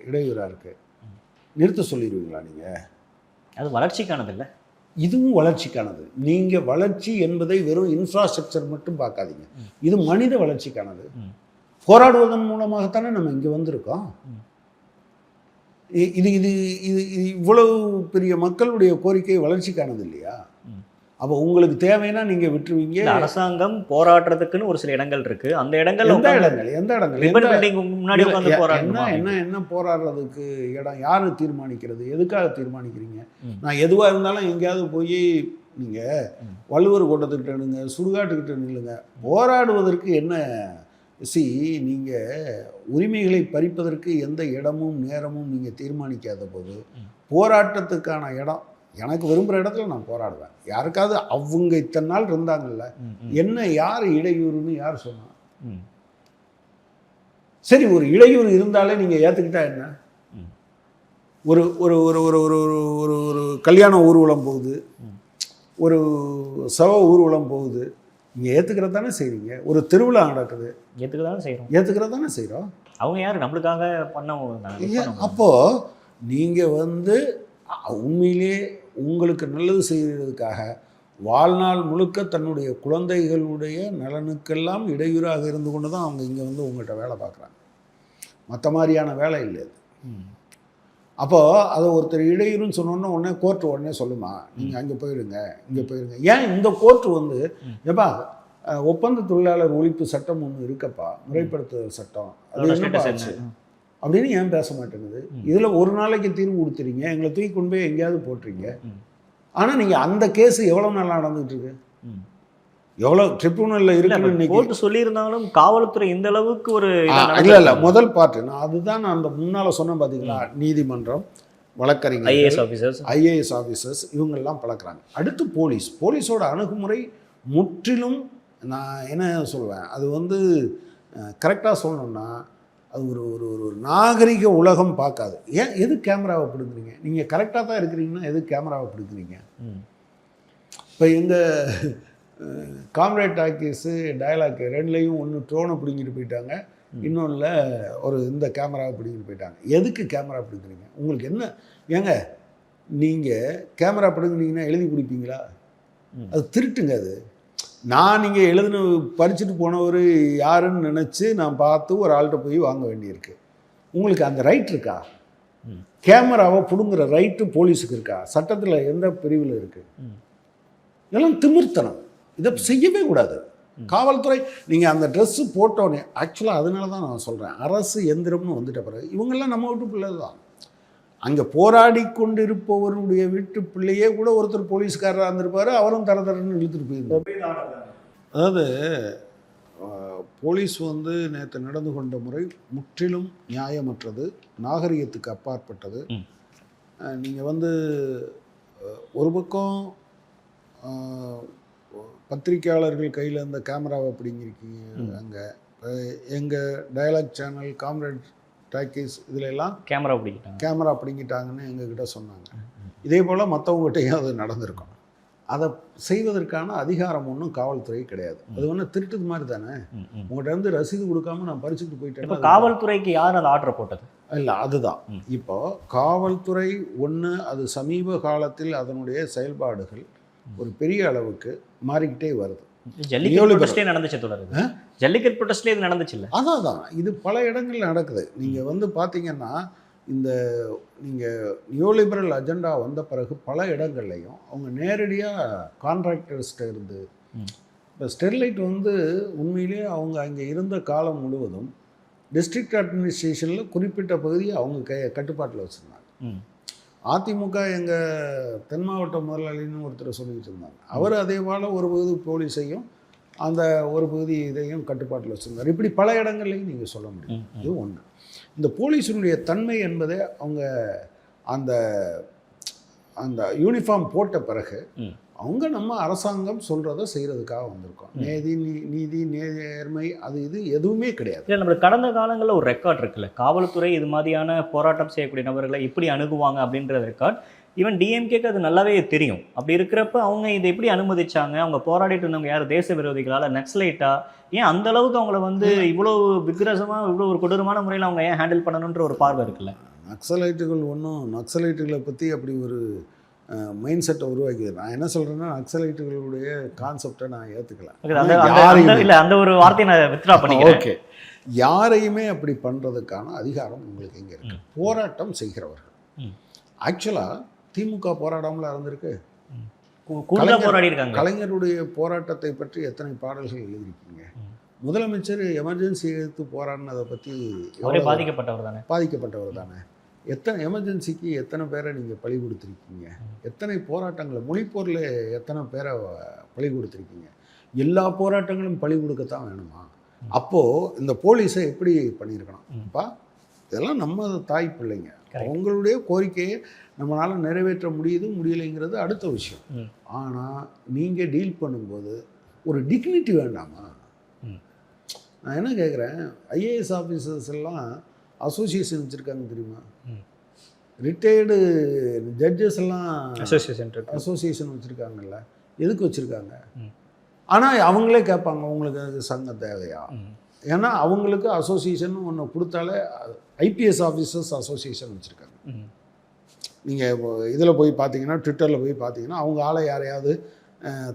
இடையூறாக இருக்குது, நிறுத்த சொல்லிடுவீங்களா நீங்கள்? அது வளர்ச்சிக்கானது இல்லை, இதுவும் வளர்ச்சிக்கானது. நீங்கள் வளர்ச்சி என்பதை வெறும் இன்ஃப்ராஸ்ட்ரக்சர் மட்டும் பார்க்காதீங்க, இது மனித வளர்ச்சிக்கானது. போராடுவதன் மூலமாகத்தானே நம்ம இங்கே வந்திருக்கோம். இது இது இது இவ்வளவு பெரிய மக்களுடைய கோரிக்கை வளர்ச்சிக்கானது இல்லையா? அப்போ உங்களுக்கு தேவைன்னா நீங்கள் விட்டுருவீங்க. அரசாங்கம் போராடுறதுக்குன்னு ஒரு சில இடங்கள் இருக்கு, அந்த இடங்கள் எந்த இடங்கள் என்ன போராடுறதுக்கு இடம் யாரு தீர்மானிக்கிறது? எதுக்காக தீர்மானிக்கிறீங்க? நான் எதுவாக இருந்தாலும் எங்கேயாவது போய் நீங்கள் வள்ளுவர் கூட்டத்துக்கிட்ட நில்லுங்க, சுடுகாட்டுக்கிட்ட நில்லுங்க. போராடுவதற்கு என்ன நீங்கள் உரிமைகளை பறிப்பதற்கு எந்த இடமும் நேரமும் நீங்கள் தீர்மானிக்காத போது போராட்டத்துக்கான இடம் எனக்கு விரும்புகிற இடத்துல நான் போராடுவேன். யாருக்காவது அவங்க இத்தனை நாள் இருந்தாங்கல்ல, என்ன யார் இடையூறுன்னு யார் சொன்னா? சரி, ஒரு இடையூறு இருந்தாலே நீங்கள் ஏற்றுக்கிட்டா என்ன? ஒரு ஒரு ஒரு ஒரு ஒரு ஒரு ஒரு கல்யாண ஊர்வலம் போகுது, ஒரு சவ ஊர்வலம் போகுது, நீங்கள் ஏற்றுக்கிறது தானே செய்வீங்க. ஒரு திருவிழா நடக்குது, ஏற்றுக்கிறது தானே செய்கிறோம். அவங்க யார் நம்மளுக்காக பண்ண? அப்போது நீங்கள் வந்து உண்மையிலே உங்களுக்கு நல்லது செய்கிறதுக்காக வாழ்நாள் முழுக்க தன்னுடைய குழந்தைகளுடைய நலனுக்கெல்லாம் இடையூறாக இருந்து கொண்டு தான் அவங்க இங்கே வந்து உங்கள்கிட்ட வேலை பார்க்குறாங்க. மற்ற மாதிரியான வேலை இல்லை அது. அப்போது அதை ஒருத்தர் இடையூறுன்னு சொன்னோன்னே உடனே கோர்ட்டு உடனே சொல்லுமா நீங்கள் அங்கே போயிடுங்க இங்கே போயிடுங்க. ஏன் இந்த கோர்ட்டு வந்து எப்பா ஒப்பந்த தொழிலாளர் ஒழிப்பு சட்டம் ஒன்று இருக்கப்பா, முறைப்படுத்துதல் சட்டம், அது என்னப்பா ஆச்சு அப்படின்னு ஏன் பேச மாட்டேங்குது? இதில் ஒரு நாளைக்கு தீர்வு கொடுத்துறீங்க, எங்களை தூக்கி கொண்டு போய் எங்கேயாவது போட்டுறீங்க. ஆனால் நீங்கள் அந்த கேஸ் எவ்வளோ நாளாக நடந்துகிட்டு இருக்கு, எவ்வளோ ட்ரிபியூனலில் இருக்குன்னு கோர்ட்டு சொல்லியிருந்தாலும் காவல்துறை இந்த அளவுக்கு ஒரு இல்லை முதல் பார்ட்டு நான் அதுதான் நான் அந்த முன்னால் சொன்னேன் பார்த்தீங்களா, நீதிமன்றம், வழக்கறிஞர், ஐஏஎஸ் ஆஃபீஸர்ஸ் இவங்கெல்லாம் பழக்கிறாங்க. அடுத்து போலீஸோட அணுகுமுறை முற்றிலும் நான் என்ன சொல்லுவேன், அது வந்து கரெக்டாக சொல்லணும்னா அது ஒரு ஒரு ஒரு நாகரிக உலகம் பார்க்காது. ஏன் எது கேமராவை பிடிக்கிறீங்க? நீங்கள் கரெக்டாக தான் இருக்கிறீங்கன்னா எது கேமராவை பிடிக்கிறீங்க? இப்போ எங்கள் காம்ரேட் டாக்கீஸு டயலாக் ரெண்டுலேயும் ஒன்று ட்ரோனை பிடிங்கிட்டு போயிட்டாங்க, இன்னொன்றில் ஒரு இந்த கேமராவை பிடிங்கிட்டு போயிட்டாங்க. எதுக்கு கேமரா பிடிக்கிறீங்க? உங்களுக்கு என்ன ஏங்க நீங்கள் கேமரா பிடிங்கினீங்கன்னா எழுதி பிடிப்பீங்களா? அது திருட்டுங்க. அது நான் நீங்கள் எழுதுன பறிச்சுட்டு போனவர் யாருன்னு நினச்சி நான் பார்த்து ஒரு ஆள்கிட்ட போய் வாங்க வேண்டியிருக்கு. உங்களுக்கு அந்த ரைட் இருக்கா? கேமராவை பிடுங்குற ரைட்டு போலீஸுக்கு இருக்கா? சட்டத்தில் எந்த பிரிவில் இருக்குது? இதெல்லாம் திமிர்த்தனம். இதை செய்யவே கூடாது. காவல்துறை நீங்கள் அந்த ட்ரெஸ்ஸு போட்டோன்னே ஆக்சுவலாக அதனால தான் நான் சொல்கிறேன், அரசு எந்திரம்னு வந்துட்ட பிறகு இவங்கெல்லாம் நம்ம வீட்டு பிள்ளை தான். அங்கே போராடி கொண்டு இருப்பவருடைய வீட்டு பிள்ளையே கூட ஒருத்தர் போலீஸ்காரராக இருந்திருப்பார், அவரும் தரன்னு இழுத்துட்டு போயிருந்தார். அதாவது போலீஸ் வந்து நேற்று நடந்து கொண்ட முறை முற்றிலும் நியாயமற்றது, நாகரிகத்துக்கு அப்பாற்பட்டது. நீங்கள் வந்து ஒரு பக்கம் பத்திரிகையாளர்கள் கையில் அந்த கேமராவை பிடிங்கிருக்கீங்க, அங்கே எங்கள் டயலாக் சேனல், காம்ரேட் டாக்கீஸ் இதில் எல்லாம் கேமரா பிடிங்கிட்டாங்கன்னு எங்ககிட்ட சொன்னாங்க. இதே போல் மற்றவங்ககிட்டையும் அது நடந்திருக்கும். அதை செய்வதற்கான அதிகாரம் ஒன்றும் காவல்துறை கிடையாது. அது ஒன்றும் திருட்டுக்கு மாதிரி தானே. உங்கள்கிட்ட வந்து ரசீது கொடுக்காம நான் பறிச்சுட்டு போயிட்டேன். காவல்துறைக்கு யார் அந்த ஆர்டர் போட்டது? இல்லை, அதுதான் இப்போ காவல்துறை ஒன்று அது சமீப காலத்தில் அதனுடைய செயல்பாடுகள் ஒரு பெரிய அளவுக்கு மாறிக்கிட்டே வருது. ஜல்லிக்கட்டு ப்ரொடெஸ்ட்லேயே இது நடந்துச்சு இல்லை? அதான் இது பல இடங்களில் நடக்குது. நீங்கள் வந்து பார்த்தீங்கன்னா இந்த நீங்கள் நியோலிபரல் அஜெண்டா வந்த பிறகு பல இடங்கள்லையும் அவங்க நேரடியாக கான்ட்ராக்டர்ஸ்கிட்ட இருந்து, இப்போ ஸ்டெர்லைட் வந்து உண்மையிலேயே அவங்க அங்கே இருந்த காலம் முழுவதும் டிஸ்ட்ரிக்ட் அட்மினிஸ்ட்ரேஷனில் குறிப்பிட்ட பகுதியை அவங்க கட்டுப்பாட்டில் வச்சுருந்தாங்க. அதிமுக எங்கள் தென் மாவட்ட முதலாளின்னு ஒருத்தர் சொல்லிக்கிட்டு இருந்தாங்க. அவர் அதே போல் ஒரு பகுதி போலீஸையும் அந்த ஒரு பகுதி இதையும் கட்டுப்பாட்டில் வச்சுருந்தார். இப்படி பல இடங்கள்லையும் நீங்கள் சொல்ல முடியும். இது ஒன்று. இந்த போலீஸினுடைய தன்மை என்பதை அவங்க அந்த அந்த யூனிஃபார்ம் போட்ட பிறகு அவங்க நம்ம அரசாங்கம் சொல்கிறத செய்கிறதுக்காக வந்திருக்கோம். நீதி நேர்மை அது இது எதுவுமே கிடையாது. இல்லை, நம்மளுக்கு கடந்த காலங்களில் ஒரு ரெக்கார்ட் இருக்குல்ல, காவல்துறை இது மாதிரியான போராட்டம் செய்யக்கூடிய நபர்களை இப்படி அணுகுவாங்க அப்படின்ற ரெக்கார்ட் ஈவன் டிஎம்கேக்கு அது நல்லாவே தெரியும். அப்படி இருக்கிறப்ப அவங்க இதை எப்படி அனுமதிச்சாங்க? அவங்க போராடிட்டு இருந்தவங்க யார்? தேச விரோதிகளால், நக்சலைட்டா? ஏன் அந்த அளவுக்கு அவங்கள வந்து இவ்வளோ விக்ரசமாக இவ்வளோ ஒரு கொடூரமான முறையில் அவங்க ஏன் ஹேண்டில் பண்ணணுன்ற ஒரு பார்வை இருக்குல்ல? நக்சலைட்டுகளை பற்றி அப்படி ஒரு மைண்ட் செட்டை உருவாக்கிது. நான் என்ன சொல்கிறேன்னா, நக்சலைட்டுகளுடைய கான்செப்டை நான் ஏற்றுக்கலாம். இல்லை, அந்த ஒரு வார்த்தையை நான் வித்ட்ரா பண்ணிக்கிறேன். ஓகே, யாரையுமே அப்படி பண்ணுறதுக்கான அதிகாரம் உங்களுக்கு எங்கே இருக்குது? போராட்டம் செய்கிறவர்கள். ஆக்சுவலாக திமுக போராடாமல இருந்திருக்கு. கலைஞருடைய போராட்டத்தை பற்றி எத்தனை பாடல்கள் எழுதியிருக்கீங்க? முதலமைச்சர் எமர்ஜென்சி எடுத்து போராடினதை பற்றி பாதிக்கப்பட்டவர் தானே. எத்தனை எமர்ஜென்சிக்கு எத்தனை பேரை நீங்கள் பழி கொடுத்துருக்கீங்க? எத்தனை போராட்டங்களை, மொழிப்போரில் எத்தனை பேரை பழி கொடுத்துருக்கீங்க? எல்லா போராட்டங்களும் பழி கொடுக்கத்தான் வேணுமா? அப்போது இந்த போலீஸை எப்படி பண்ணியிருக்கணும்? அப்பா இதெல்லாம் நம்ம தாய் பிள்ளைங்க, அவங்களுடைய கோரிக்கையை நம்மளால் நிறைவேற்ற முடியலைங்கிறது அடுத்த விஷயம். ஆனால் நீங்கள் டீல் பண்ணும்போது ஒரு டிக்னிட்டி வேண்டாமா? நான் என்ன கேட்குறேன், ஐஏஎஸ் ஆஃபீஸர்ஸ் எல்லாம் அசோசியேஷன் வச்சுருக்காங்க தெரியுமா? ரிட்டையர்டு ஜட்ஜஸ் எல்லாம் அசோசியேஷன் வச்சுருக்காங்கல்ல. எதுக்கு வச்சுருக்காங்க? ஆனால் அவங்களே கேட்பாங்க, உங்களுக்கு அது சங்கம் தேவையா? ஏன்னா அவங்களுக்கு அசோசியேஷன் ஒன்று கொடுத்தாலே, ஐபிஎஸ் ஆஃபீஸர்ஸ் அசோசியேஷன் வச்சுருக்காங்க. நீங்கள் இதில் போய் பார்த்தீங்கன்னா, ட்விட்டரில் போய் பார்த்தீங்கன்னா, அவங்க ஆளை யாரையாவது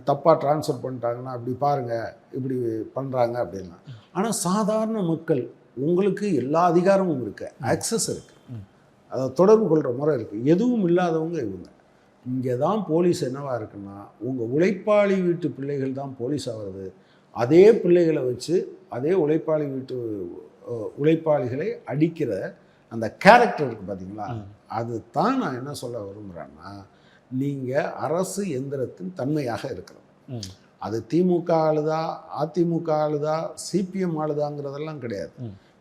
தப்பாக ட்ரான்ஸ்ஃபர் பண்ணிட்டாங்கன்னா அப்படி பாருங்கள் இப்படி பண்ணுறாங்க அப்படின்னா. ஆனால் சாதாரண மக்கள் உங்களுக்கு எல்லா அதிகாரமும் இருக்குது, ஆக்சஸ் இருக்குது, அதை தொடர்பு கொள்கிற முறை இருக்குது. எதுவும் இல்லாதவங்க இவங்க. இங்கே தான் போலீஸ் என்னவா இருக்குன்னா, உங்கள் உழைப்பாளி வீட்டு பிள்ளைகள் தான் போலீஸ் ஆகிறது. அதே பிள்ளைகளை வச்சு அதே உழைப்பாளி வீட்டு உழைப்பாளிகளை அடிக்கிற அந்த கேரக்டர் இருக்குது பார்த்தீங்களா, அது தான் நான் என்ன சொல்ல விரும்புகிறேன்னா, நீங்கள் அரசு எந்திரத்தின் தன்மையாக இருக்கிறது. அது திமுக ஆளுதா, அதிமுக ஆளுதா, சிபிஎம் ஆளுதாங்கிறதெல்லாம் கிடையாது.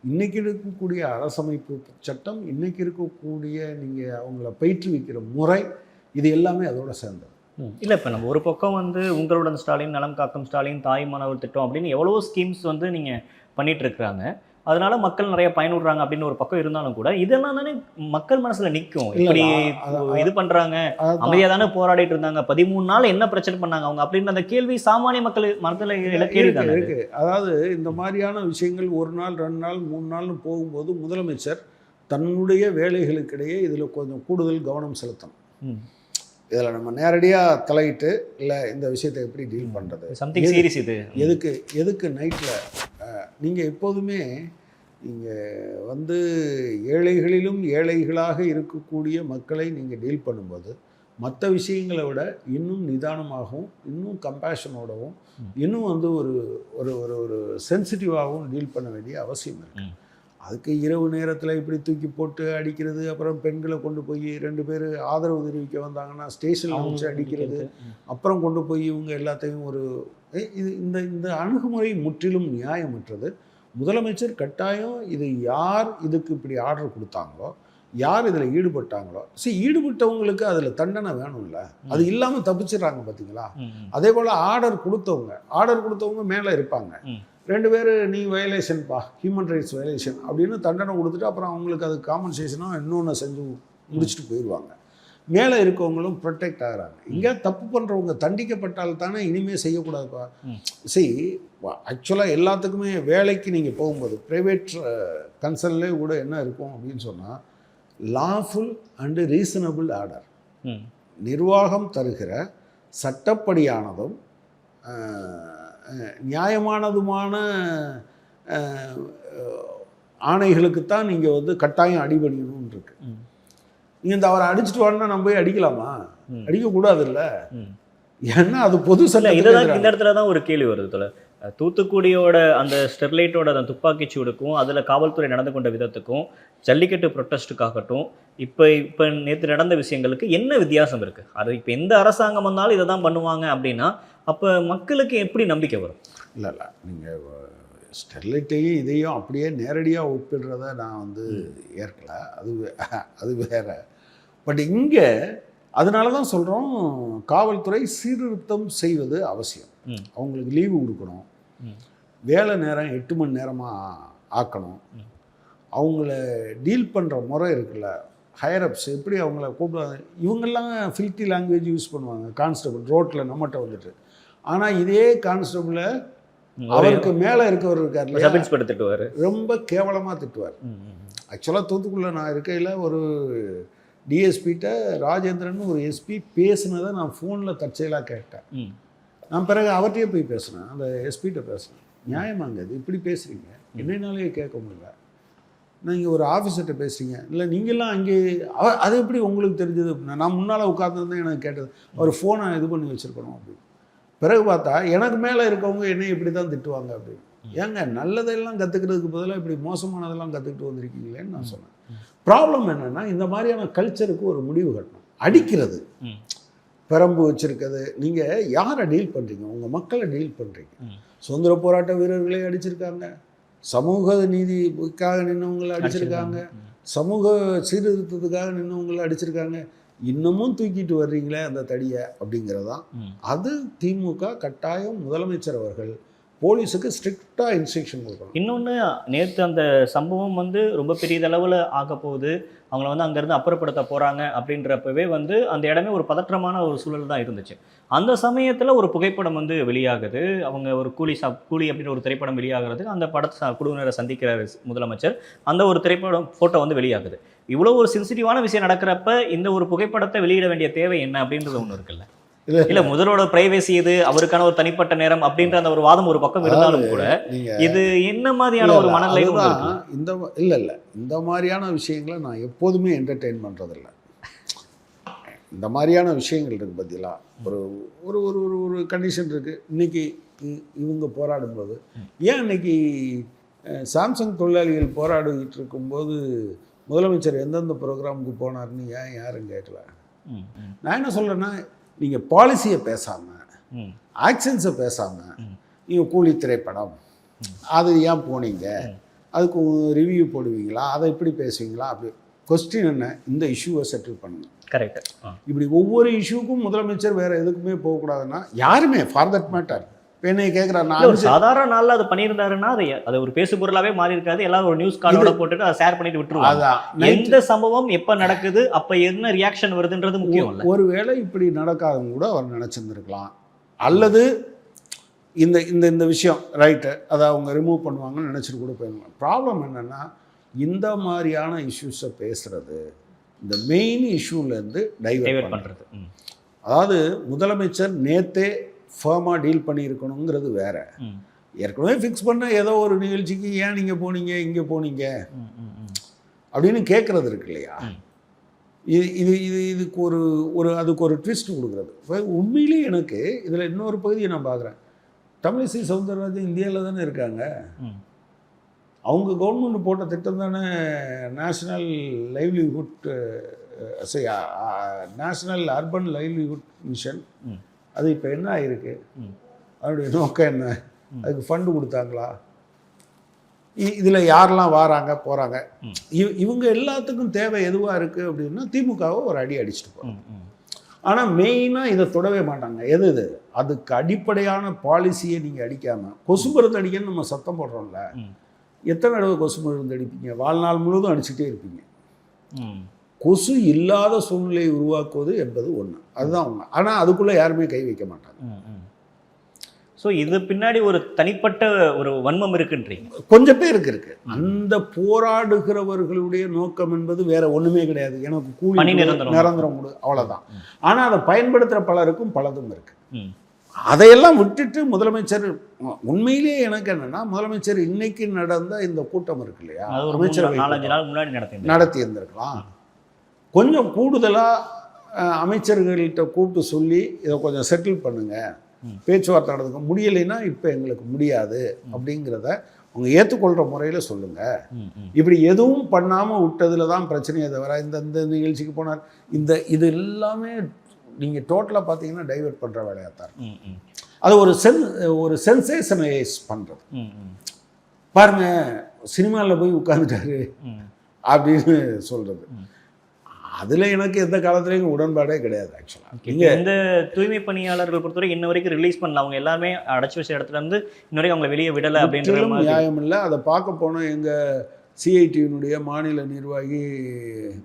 இன்றைக்கி இருக்கக்கூடிய அரசமைப்பு சட்டம், இன்றைக்கி இருக்கக்கூடிய நீங்கள் அவங்கள பயிற்றுவிக்கிற முறை, இது எல்லாமே அதோட சேர்ந்தது. இல்லை, இப்போ நம்ம ஒரு பக்கம் வந்து உங்களுடன் ஸ்டாலின், நலம் காக்கும் ஸ்டாலின், தாய் மாணவர் திட்டம் அப்படின்னு எவ்வளவோ ஸ்கீம்ஸ் வந்து நீங்கள் பண்ணிட்டு இருக்கிறாங்க. அதனால மக்கள் நிறைய பயனுடுறாங்க அப்படின்னு ஒரு பக்கம் இருந்தாலும் கூட இதெல்லாம் தானே மக்கள் மனசுல நிற்கும். இப்படி இது பண்றாங்க, அமைதியாக தானே போராடிட்டு இருந்தாங்க, 13 நாள் என்ன பிரச்சனை பண்ணாங்க அவங்க அப்படின்னு அந்த கேள்வி சாமானிய மக்கள் மனதில் கேள்வி இருக்கு. அதாவது இந்த மாதிரியான விஷயங்கள் 1 நாள் 2 நாள் 3 நாள்னு போகும்போது முதலமைச்சர் தன்னுடைய வேலைகளுக்கிடையே இதில் கொஞ்சம் கூடுதல் கவனம் செலுத்தணும். இதில் நம்ம நேரடியாக தலையிட்டு இல்லை இந்த விஷயத்தை எப்படி டீல் பண்ணுறது, சம்திங் சீரியஸ் இது எதுக்கு நைட்டில் நீங்கள் எப்போதுமே நீங்கள் வந்து ஏழைகளிலும் ஏழைகளாக இருக்கக்கூடிய மக்களை நீங்கள் டீல் பண்ணும்போது மற்ற விஷயங்களை விட இன்னும் நிதானமாகவும், இன்னும் கம்பேஷனோடவும், இன்னும் வந்து ஒரு ஒரு ஒரு சென்சிட்டிவாகவும் டீல் பண்ண வேண்டிய அவசியம் இருக்குது. அதுக்கு இரவு நேரத்தில் இப்படி தூக்கி போட்டு அடிக்கிறது, அப்புறம் பெண்களை கொண்டு போய் 2 பேர் ஆதரவு தெரிவிக்க வந்தாங்கன்னா ஸ்டேஷனில் வச்சு அடிக்கிறது, அப்புறம் கொண்டு போய் இவங்க எல்லாத்தையும் இது இந்த அணுகுமுறை முற்றிலும் நியாயமற்றது. முதலமைச்சர் கட்டாயம் இது யார் இதுக்கு இப்படி ஆர்டர் கொடுத்தாங்களோ, யார் இதில் ஈடுபட்டாங்களோ, ஈடுபட்டவங்களுக்கு அதில் தண்டனை வேணும்ல, அது இல்லாமல் தப்பிச்சிடுறாங்க பார்த்தீங்களா. அதே போல் ஆர்டர் கொடுத்தவங்க மேலே இருப்பாங்க. 2 பேர் நீ வயலேஷன்ப்பா, ஹியூமன் ரைட்ஸ் வயலேஷன் அப்படின்னு தண்டனை கொடுத்துட்டு அப்புறம் அவங்களுக்கு அது காம்பன்சேஷனாக இன்னொன்று செஞ்சு முடிச்சுட்டு போயிடுவாங்க. மேலே இருக்கவங்களும் ப்ரொடெக்ட் ஆகிறாங்க. இங்கே தப்பு பண்ணுறவங்க தண்டிக்கப்பட்டால் தானே இனிமேல் செய்யக்கூடாதுப்பா. ஆக்சுவலாக எல்லாத்துக்குமே வேலைக்கு நீங்கள் போகும்போது ப்ரைவேட் கன்சர்ன்லேயே கூட என்ன இருக்கும் அப்படின்னு சொன்னால், லாஃபுல் அண்டு ரீசனபிள் ஆர்டர், நிர்வாகம் தருகிற சட்டப்படியானதும் நியாயமானதுமான ஆணைகளுக்குத்தான் நீங்கள் வந்து கட்டாயம் அடிபணியணும்னு இருக்கு. நீங்கள் இந்த அவரை அடிச்சுட்டு வாங்கன்னா நம்ம போய் அடிக்கலாமா? அடிக்கக்கூடாது இல்லை, ஏன்னா அது பொது சட்டம். இந்த இடத்துல தான் ஒரு கேள்வி வருது. தூத்துக்குடியோட அந்த ஸ்டெர்லைட்டோட அந்த துப்பாக்கிச்சூடுக்கும் அதில் காவல்துறை நடந்து கொண்ட விதத்துக்கும் ஜல்லிக்கட்டு ப்ரொட்டஸ்ட்டுக்காகட்டும் இப்போ நேற்று நடந்த விஷயங்களுக்கு என்ன வித்தியாசம் இருக்குது? அது இப்போ எந்த அரசாங்கம் வந்தாலும் இதை தான் பண்ணுவாங்க அப்படின்னா அப்போ மக்களுக்கு எப்படி நம்பிக்கை வரும்? இல்லை நீங்கள் ஸ்டெர்லைட்டையும் இதையும் அப்படியே நேரடியாக ஒப்பிடுறத நான் வந்து ஏற்கலை, அது வேற. பட் இங்கே அதனால தான் சொல்கிறோம், காவல்துறை சீர்திருத்தம் செய்வது அவசியம். அவங்களுக்கு லீவு கொடுக்கணும், வேலை நேரம் 8 மணி நேரமாக ஆக்கணும், அவங்கள டீல் பண்ணுற முறை இருக்குல்ல, ஹையரப்ஸ் எப்படி அவங்கள கூப்பிடுவாங்க. இவங்கெல்லாம் ஃபில்த்தி லாங்குவேஜ் யூஸ் பண்ணுவாங்க கான்ஸ்டபிள் ரோட்டில் நம்மகிட்ட வந்துட்டு. ஆனால் இதே கான்ஸ்டபிளை அவருக்கு மேலே இருக்கவர் இருக்கார், ரொம்ப கேவலமாக திட்டுவார். ஆக்சுவலாக தூத்துக்குடியில் நான் இருக்கையில் ஒரு டிஎஸ்பிகிட்ட ராஜேந்திரன் ஒரு எஸ்பி பேசுனதை நான் ஃபோனில் தற்செயலாக கேட்டேன். நான் பிறகு அவர்கிட்டயே போய் பேசினேன், அந்த எஸ்பிகிட்ட பேசினேன். நியாயமாங்க இது இப்படி பேசுகிறீங்க, என்னன்னாலே கேட்க முடியல. நீங்கள் ஒரு ஆஃபீஸர்கிட்ட பேசுகிறீங்க, இல்லை நீங்கள்லாம் அங்கே அது எப்படி உங்களுக்கு தெரிஞ்சது அப்படின்னா, நான் முன்னால் உட்காந்துருந்தேன், எனக்கு கேட்டது அவர் ஃபோனை இது பண்ணி வச்சுருக்கணும் அப்படின்னு. பிறகு பார்த்தா எனக்கு மேலே இருக்கவங்க என்னை இப்படி தான் திட்டுவாங்க அப்படின்னு. ஏங்க நல்லதெல்லாம் கற்றுக்கிறதுக்கு பதிலாக இப்படி மோசமானதெல்லாம் கற்றுக்கிட்டு வந்திருக்கீங்களேன்னு நான் சொன்னேன். ப்ராப்ளம் என்னென்னா, இந்த மாதிரியான கல்ச்சருக்கு ஒரு முடிவு கட்டணும். அடிக்கிறது, பெரம்பு வச்சுருக்கிறது, நீங்கள் யாரை டீல் பண்ணுறீங்க? உங்கள் மக்களை டீல் பண்ணுறீங்க. சுதந்திர போராட்ட வீரர்களே அடிச்சிருக்காங்க, சமூக நீதிக்காக நின்றவங்களை அடிச்சிருக்காங்க, சமூக சீர்திருத்தத்துக்காக நின்றவங்களை அடிச்சிருக்காங்க. இன்னமும் தூக்கிட்டு வர்றீங்களே அந்த தடியை அப்படிங்கிறதான். அது திமுக கட்டாயம் முதலமைச்சர் அவர்கள் போலீஸுக்கு ஸ்ட்ரிக்டாக இன்ஸ்ட்ரக்ஷன் கொடுக்கணும். இன்னொன்று, நேற்று அந்த சம்பவம் வந்து ரொம்ப பெரியதளவில் ஆக போகுது, அவங்கள வந்து அங்கேருந்து அப்புறப்படுத்த போகிறாங்க அப்படின்றப்பவே வந்து அந்த இடமே ஒரு பதற்றமான ஒரு சூழல் தான் இருந்துச்சு. அந்த சமயத்தில் ஒரு புகைப்படம் வந்து வெளியாகுது, அவங்க ஒரு கூலி அப்படின்னு ஒரு திரைப்படம் வெளியாகிறதுக்கு அந்த குழுவினரை சந்திக்கிற முதலமைச்சர், அந்த ஒரு திரைப்படம் ஃபோட்டோ வந்து வெளியாகுது. இவ்வளோ ஒரு சென்சிட்டிவான விஷயம் நடக்கிறப்ப இந்த ஒரு புகைப்படத்தை வெளியிட வேண்டிய தேவை என்ன அப்படின்றது ஒன்று இருக்குல்ல? இல்ல முதல்வரோட பிரைவேசி இது, அவருக்கான ஒரு தனிப்பட்ட நேரம் அப்படின்ற அந்த ஒரு வாதம் ஒரு பக்கம் இருந்தாலும் கூட நீங்க இது என்ன மாதிரியான ஒரு மனநிலை உங்களுக்கு? இந்த மாதிரியான விஷயங்களை நான் எப்போதுமே என்டர்டெயின் பண்றதில்ல. இந்த மாதிரியான விஷயங்கள் இருக்கு பார்த்தீங்களா, ஒரு ஒரு ஒரு ஒரு ஒரு கண்டிஷன் இருக்கு. இன்னைக்கு இவங்க போராடும்போது ஏன் இன்னைக்கு சாம்சங் தொழிலாளிகள் போராடிக்கிட்டு இருக்கும்போது முதலமைச்சர் எந்தெந்த ப்ரோக்ராமுக்கு போனார்னு ஏன் யாரும் கேட்கல? நான் என்ன சொல்கிறேன்னா, நீங்கள் பாலிசியை பேசாமல் ஆக்ஷன்ஸை பேசாமல் நீங்கள் கூலி திரைப்படம் அது ஏன் போனீங்க, அதுக்கு ரிவ்யூ போடுவீங்களா, அதை எப்படி பேசுவீங்களா, அப்படி கொஸ்டின் என்ன, இந்த இஷ்யூவை செட்டில் பண்ணுங்க. கரெக்ட். இப்படி ஒவ்வொரு இஷ்யூக்கும் முதலமைச்சர் வேறு எதுக்குமே போகக்கூடாதுன்னா யாருமே ஃபார் தட் மேட்டர். இப்போ என்னை கேட்குறாரு, ஒரு சாதாரண நாளில் அது பண்ணியிருந்தாருன்னா அது ஒரு பேசு பொருளாவே மாறி இருக்காது. எல்லாரும் ஒரு நியூஸ் கார்டோட போட்டுட்டு அதை ஷேர் பண்ணிட்டு விட்டுருவாங்க. எந்த சம்பவம் எப்போ நடக்குது, அப்போ என்ன ரியாக்ஷன் வருதுன்றது முக்கியம் இல்லை. ஒருவேளை இப்படி நடக்காதுன்னு கூட அவர் நினச்சிருந்துருக்கலாம். அல்லது இந்த இந்த இந்த விஷயம் ரைட்டு அதை அவங்க ரிமூவ் பண்ணுவாங்கன்னு நினச்சிட்டு கூட போயிருக்கலாம். ப்ராப்ளம் என்னென்னா, இந்த மாதிரியான இஷ்யூஸை பேசுகிறது இந்த மெயின் இஷ்யூலேருந்து டைவர்ட் பண்ணுறது. அதாவது முதலமைச்சர் நேத்தே ஃபர்மாக டீல் பண்ணியிருக்கணுங்கிறது வேற. ஏற்கனவே ஃபிக்ஸ் பண்ண ஏதோ ஒரு நிகழ்ச்சிக்கு ஏன் நீங்கள் போனீங்க இங்கே போனீங்க அப்படின்னு கேட்குறது இருக்கு இல்லையா, இது இது இது இதுக்கு ஒரு ஒரு அதுக்கு ஒரு ட்விஸ்ட் கொடுக்குறது. உண்மையிலேயே எனக்கு இதில் இன்னொரு பகுதியை நான் பார்க்குறேன். தமிழிசை சவுந்தரராஜன் இந்தியாவில் தானே இருக்காங்க. அவங்க கவர்மெண்ட் போட்ட திட்டம் தானே national livelihood national urban livelihood mission. அது இப்போ என்ன ஆகிருக்கு, அதனுடைய நோக்கம் என்ன, அதுக்கு ஃபண்டு கொடுத்தாங்களா, இதில் யாரெல்லாம் வராங்க போகிறாங்க, இவங்க எல்லாத்துக்கும் தேவை எதுவாக இருக்குது அப்படின்னா திமுகவை ஒரு அடி அடிச்சுட்டு போகிறாங்க. ஆனால் மெயினாக இதை தொடவே மாட்டாங்க. எது இது, அதுக்கு அடிப்படையான பாலிசியை நீங்கள் அடிக்காமல் கொசு மருந்து அடிக்கன்னு நம்ம சத்தம் போடுறோம்ல, எத்தனை தடவை கொசு மருந்து அடிப்பீங்க? வாழ்நாள் முழுவதும் அடிச்சுட்டே இருப்பீங்க. கொசு இல்லாத சூழ்நிலையை உருவாக்குவது என்பது ஒன்று, அதுதான் உண்மை. ஆனால் அதுக்குள்ளே யாருமே கை வைக்க மாட்டாங்க. ஸோ இது பின்னாடி ஒரு தனிப்பட்ட ஒரு வன்மம் இருக்குன்றீங்க. கொஞ்சம் பேருக்கு இருக்கு. அந்த போராடுகிறவர்களுடைய நோக்கம் என்பது வேற ஒன்றுமே கிடையாது, எனக்கு கூலி நிரந்தரம் கொடு, அவ்வளோதான். ஆனால் அதை பயன்படுத்துகிற பலருக்கும் பலதும் இருக்கு. அதையெல்லாம் விட்டுட்டு முதலமைச்சர் உண்மையிலேயே எனக்கு என்னன்னா, முதலமைச்சர் இன்னைக்கு நடந்த இந்த கூட்டம் இருக்கு இல்லையா, அமைச்சரவை நடத்தி இருந்திருக்கலாம். கொஞ்சம் கூடுதலாக அமைச்சர்கள்கிட்ட கூப்பிட்டு சொல்லி இதை கொஞ்சம் செட்டில் பண்ணுங்க, பேச்சுவார்த்தை நடந்துக்க முடியலைன்னா இப்போ எங்களுக்கு முடியாது அப்படிங்கிறத அவங்க ஏற்றுக்கொள்கிற முறையில் சொல்லுங்கள். இப்படி எதுவும் பண்ணாமல் விட்டதில் தான் பிரச்சனையை தவிர இந்த நிகழ்ச்சிக்கு போனார் இது எல்லாமே நீங்கள் டோட்டலாக பார்த்தீங்கன்னா டைவர்ட் பண்ணுற வேலையாக தான் இருக்கும். அது ஒரு சென்சேஷனலைஸ் பண்ணுறது. பாருங்கள், சினிமாவில் போய் உட்காந்துட்டாரு அப்படின்னு சொல்கிறது, அதில் எனக்கு எந்த காலத்துலேயும் உடன்பாடே கிடையாது. ஆக்சுவலாக இந்த தூய்மை பணியாளர்கள் பொறுத்தவரை இன்ன வரைக்கும் ரிலீஸ் பண்ணல, அவங்க எல்லாமே அடைச்சி வச்ச இடத்துல இருந்து இன்ன வரைக்கும் அவங்களை வெளியே விடலை அப்படின்ற நியாயம் இல்லை. அதை பார்க்க போனோம், எங்கள் சிஐடியினுடைய மாநில நிர்வாகி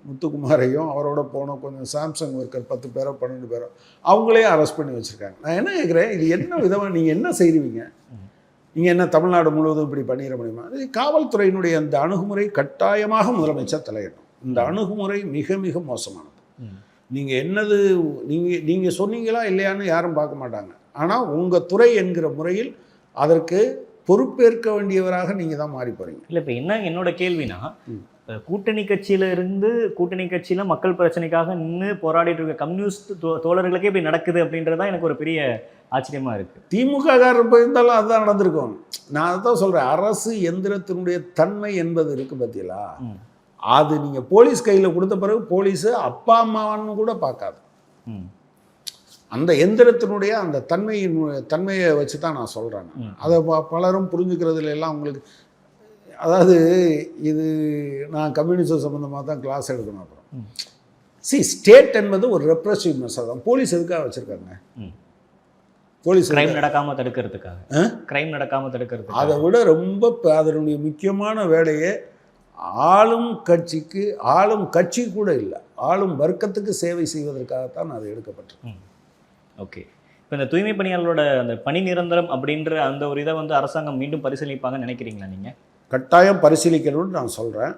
முத்துக்குமாரையும் அவரோட போன கொஞ்சம் சாம்சங் ஒர்க்கர் 10 பேரோ 12 பேரோ அவங்களே அரெஸ்ட் பண்ணி வச்சுருக்காங்க. நான் என்ன கேட்குறேன், இது என்ன விதமாக நீங்கள் என்ன செய்வீங்க? நீங்கள் என்ன தமிழ்நாடு முழுவதும் இப்படி பண்ணிட முடியுமா? காவல்துறையினுடைய அந்த அணுகுமுறை கட்டாயமாக முதலமைச்சர் தலையிடணும். இந்த அணுகுமுறை மிக மிக மோசமானது. நீங்கள் என்னது நீங்கள் சொன்னீங்களா இல்லையான்னு யாரும் பார்க்க மாட்டாங்க. ஆனால் உங்கள் துறை என்கிற முறையில் அதற்கு பொறுப்பேற்க வேண்டியவராக நீங்கள் தான் மாறி போகிறீங்க. இல்லை, இப்போ என்ன என்னோட கேள்வினா, கூட்டணி கட்சியில் மக்கள் பிரச்சனைக்காக நின்று போராடிட்டு இருக்க கம்யூனிஸ்ட் தோழர்களுக்கே இப்படி நடக்குது அப்படின்றதான் எனக்கு ஒரு பெரிய ஆச்சரியமாக இருக்குது. திமுககாரர் போயிருந்தாலும் அதுதான் நடந்திருக்கும். நான் அதுதான் சொல்கிறேன், அரசு எந்திரத்தினுடைய தன்மை என்பது இருக்குது பார்த்தீங்களா, அது நீங்கள் போலீஸ் கையில் கொடுத்த பிறகு போலீஸு அப்பா அம்மாவான்னு கூட பார்க்காது. அந்த எந்திரத்தினுடைய அந்த தன்மையை வச்சு தான் நான் சொல்கிறேன். அதை பலரும் புரிஞ்சுக்கிறதுல எல்லாம் உங்களுக்கு, அதாவது இது நான் கம்யூனிசம் சம்மந்தமாக தான் கிளாஸ் எடுக்கணும். அப்புறம் ஸ்டேட் என்பது ஒரு ரெப்ரெசிவ் மெஷர் தான். போலீஸ் எதுக்காக வச்சுருக்காங்க? போலீஸ் கிரைம் நடக்காமல் தடுக்கிறதுக்காக. அதை விட ரொம்ப அதனுடைய முக்கியமான வேலையே ஆளும் கட்சி கூட இல்லை, ஆளும் வர்க்கத்துக்கு சேவை செய்வதற்காகத்தான் அது எடுக்கப்பட்டிருக்கு. ஓகே, இப்போ இந்த தூய்மை பணியாளர்களோட அந்த பணி நிரந்தரம் அப்படின்ற அந்த ஒரு இதை அரசாங்கம் மீண்டும் பரிசீலிப்பாங்கன்னு நினைக்கிறீங்களா நீங்கள்? கட்டாயம் பரிசீலிக்கணும்னு நான் சொல்கிறேன்.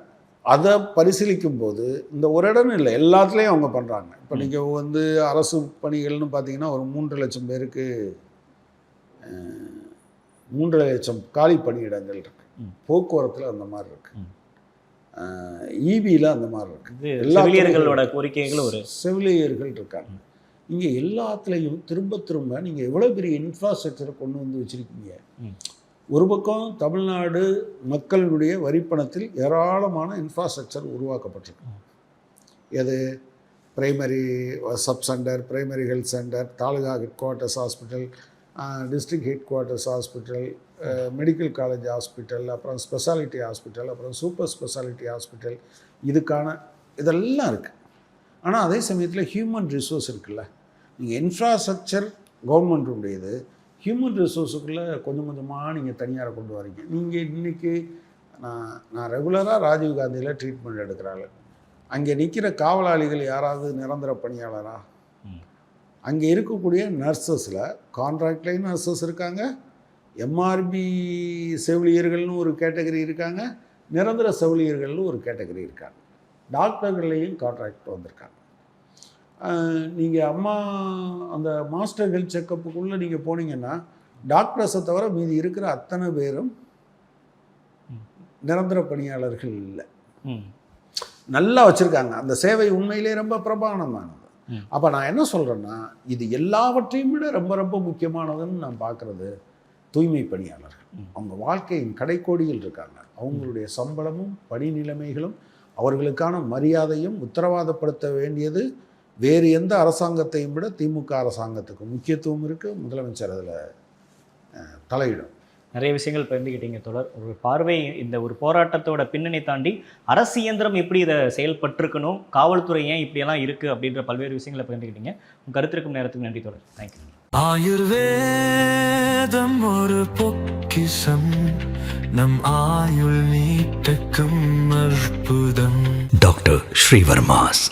அதை பரிசீலிக்கும் போது இந்த ஒரு இடம் இல்லை, எல்லாத்துலேயும் அவங்க பண்ணுறாங்க. இப்போ நீங்கள் வந்து அரசு பணிகள்னு பார்த்தீங்கன்னா ஒரு 3 லட்சம் பேருக்கு 3 லட்சம் காலி பணியிடங்கள் இருக்கு. போக்குவரத்தில் அந்த மாதிரி இருக்கு, ஈபியில் அந்த மாதிரி இருக்கு. செவிலியர்களோட கோரிக்கைகள் ஒரு செவிலியர்கள் இருக்காங்க. இங்கே எல்லாத்துலேயும் திரும்ப திரும்ப நீங்கள் எவ்வளோ பெரிய இன்ஃப்ராஸ்ட்ரக்சரை கொண்டு வந்து வச்சுருக்கீங்க. ஒரு பக்கம் தமிழ்நாடு மக்களுடைய வரிப்பணத்தில் ஏராளமான இன்ஃப்ராஸ்ட்ரக்சர் உருவாக்கப்பட்டிருக்கு. எது primary sub centre, primary health centre, taluka head quarters hospital, district head quarters hospital, medical college hospital, அப்புறம் ஸ்பெஷாலிட்டி ஹாஸ்பிட்டல், அப்புறம் சூப்பர் ஸ்பெஷாலிட்டி ஹாஸ்பிட்டல், இதுக்கான இதெல்லாம் இருக்குது. ஆனால் அதே சமயத்தில் ஹியூமன் ரிசோர்ஸ் இருக்குல்ல, நீங்கள் இன்ஃப்ராஸ்ட்ரக்சர் கவர்மெண்ட்டுடையது, ஹியூமன் ரிசோர்ஸுக்குள்ளே கொஞ்சம் கொஞ்சமாக நீங்கள் தனியாரை கொண்டு வரீங்க. நீங்கள் இன்றைக்கி நான் ரெகுலராக ராஜீவ்காந்தியில் ட்ரீட்மெண்ட் எடுக்கிறாள். அங்கே நிற்கிற காவலாளிகள் யாராவது நிரந்தர பணியாளரா? அங்கே இருக்கக்கூடிய நர்சஸில் கான்ட்ராக்ட்லைன் நர்சஸ் இருக்காங்க, எம்ஆர்பி செவிலியர்கள்னு ஒரு கேட்டகரி இருக்காங்க, நிரந்தர செவிலியர்கள்னு ஒரு கேட்டகரி இருக்காங்க. டாக்டர்கள்லேயும் கான்ட்ராக்ட் வந்திருக்காங்க. நீங்கள் அந்த மாஸ்டர் ஹெல்த் செக்கப்புக்குள்ளே நீங்கள் போனீங்கன்னா டாக்டர்ஸை தவிர மீதி இருக்கிற அத்தனை பேரும் நிரந்தர பணியாளர்கள் இல்லை. நல்லா வச்சுருக்காங்க. அந்த சேவை உண்மையிலே ரொம்ப பிரபானமானது. அப்போ நான் என்ன சொல்கிறேன்னா, இது எல்லாவற்றையும் விட ரொம்ப ரொம்ப முக்கியமானதுன்னு நான் பார்க்குறது தூய்மை பணியாளர்கள். அவங்க வாழ்க்கையின் கடைக்கோடியில் இருக்காங்க. அவங்களுடைய சம்பளமும் பணி நிலைமைகளும் அவர்களுக்கான மரியாதையும் உத்தரவாதப்படுத்த வேண்டியது வேறு எந்த அரசாங்கத்தையும் விட திமுக அரசாங்கத்துக்கு முக்கியத்துவம் இருக்குது. முதலமைச்சர் அதில் தலையிடும். நிறைய விஷயங்கள் பகிர்ந்துக்கிட்டீங்க தொடர். ஒரு பார்வை இந்த ஒரு போராட்டத்தோட பின்னணி தாண்டி அரசு இயந்திரம் எப்படி இதை செயல்பட்டிருக்கணும், காவல்துறை ஏன் இப்படியெல்லாம் இருக்குது அப்படின்ற பல்வேறு விஷயங்களை பகிர்ந்துக்கிட்டீங்க. உங்கள் கருத்திருக்கும் நேரத்துக்கு நன்றி தொடர். தேங்க்யூ. ஆயுர்வேதம் ஒரு பொக்கிஷம், நம் ஆயுள் நீட்டக்கும் அற்புதம். டாக்டர் ஸ்ரீவர்மாஸ்.